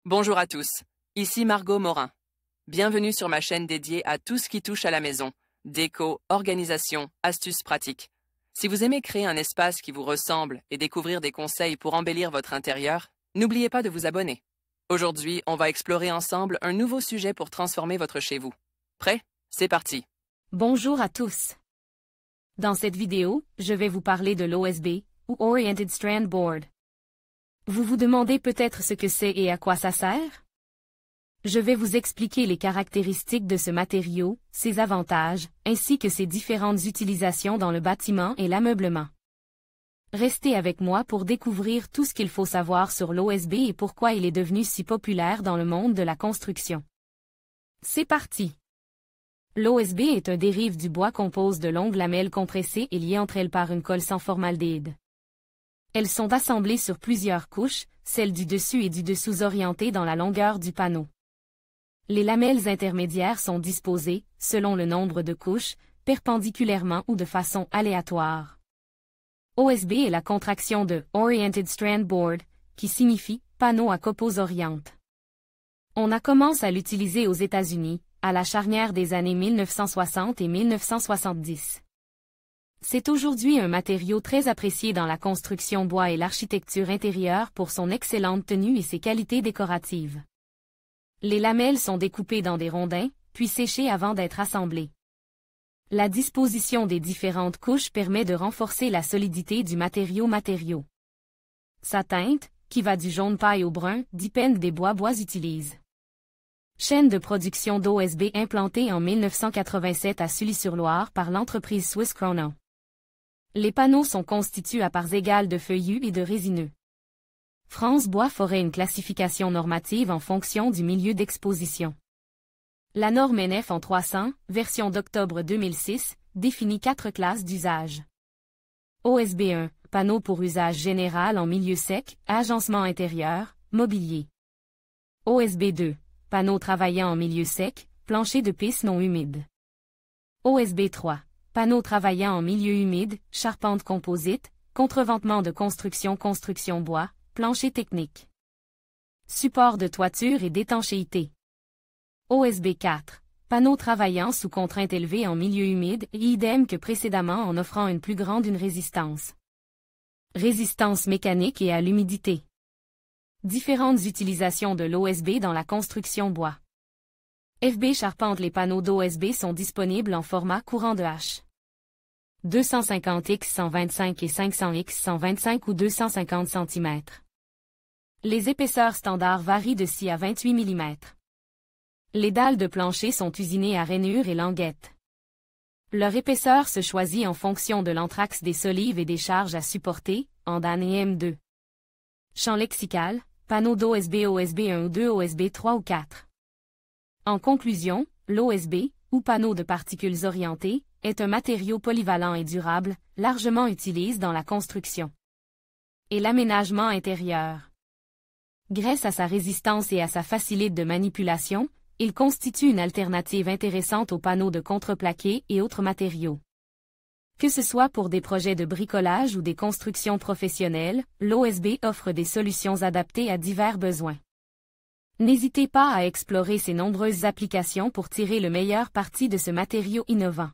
Bonjour à tous, ici Margot Morin. Bienvenue sur ma chaîne dédiée à tout ce qui touche à la maison, déco, organisation, astuces pratiques. Si vous aimez créer un espace qui vous ressemble et découvrir des conseils pour embellir votre intérieur, n'oubliez pas de vous abonner. Aujourd'hui, on va explorer ensemble un nouveau sujet pour transformer votre chez vous. Prêt? C'est parti! Bonjour à tous. Dans cette vidéo, je vais vous parler de l'OSB, ou Oriented Strand Board. Vous vous demandez peut-être ce que c'est et à quoi ça sert? Je vais vous expliquer les caractéristiques de ce matériau, ses avantages, ainsi que ses différentes utilisations dans le bâtiment et l'ameublement. Restez avec moi pour découvrir tout ce qu'il faut savoir sur l'OSB et pourquoi il est devenu si populaire dans le monde de la construction. C'est parti! L'OSB est un dérive du bois composé de longues lamelles compressées et liées entre elles par une colle sans formaldéhyde. Elles sont assemblées sur plusieurs couches, celles du dessus et du dessous orientées dans la longueur du panneau. Les lamelles intermédiaires sont disposées, selon le nombre de couches, perpendiculairement ou de façon aléatoire. OSB est la contraction de Oriented Strand Board, qui signifie panneau à copeaux orientes. On a commencé à l'utiliser aux États-Unis, à la charnière des années 1960 et 1970. C'est aujourd'hui un matériau très apprécié dans la construction bois et l'architecture intérieure pour son excellente tenue et ses qualités décoratives. Les lamelles sont découpées dans des rondins, puis séchées avant d'être assemblées. La disposition des différentes couches permet de renforcer la solidité du matériau. Sa teinte, qui va du jaune paille au brun, dépend des bois utilisent. Chaîne de production d'OSB implantée en 1987 à Sully-sur-Loire par l'entreprise Swiss Krono. Les panneaux sont constitués à parts égales de feuillus et de résineux. France Bois ferait une classification normative en fonction du milieu d'exposition. La norme NF en 300, version d'octobre 2006, définit 4 classes d'usage. OSB 1, panneau pour usage général en milieu sec, agencement intérieur, mobilier. OSB 2, panneau travaillant en milieu sec, plancher de piste non humide. OSB 3, panneau travaillant en milieu humide, charpente composite, contreventement de construction bois, plancher technique. Support de toiture et d'étanchéité. OSB 4, panneau travaillant sous contrainte élevée en milieu humide et idem que précédemment en offrant une plus grande résistance. Résistance mécanique et à l'humidité. Différentes utilisations de l'OSB dans la construction bois. FB Charpente. Les panneaux d'OSB sont disponibles en format courant de H. 250x 125 et 500x 125 ou 250 cm. Les épaisseurs standards varient de 6 à 28 mm. Les dalles de plancher sont usinées à rainures et languettes. Leur épaisseur se choisit en fonction de l'anthrax des solives et des charges à supporter, en DAN et M2. Champ lexical, panneau d'OSB OSB 1 ou 2 OSB 3 ou 4. En conclusion, l'OSB, ou panneau de particules orientées, est un matériau polyvalent et durable, largement utilisé dans la construction et l'aménagement intérieur. Grâce à sa résistance et à sa facilité de manipulation, il constitue une alternative intéressante aux panneaux de contreplaqué et autres matériaux. Que ce soit pour des projets de bricolage ou des constructions professionnelles, l'OSB offre des solutions adaptées à divers besoins. N'hésitez pas à explorer ses nombreuses applications pour tirer le meilleur parti de ce matériau innovant.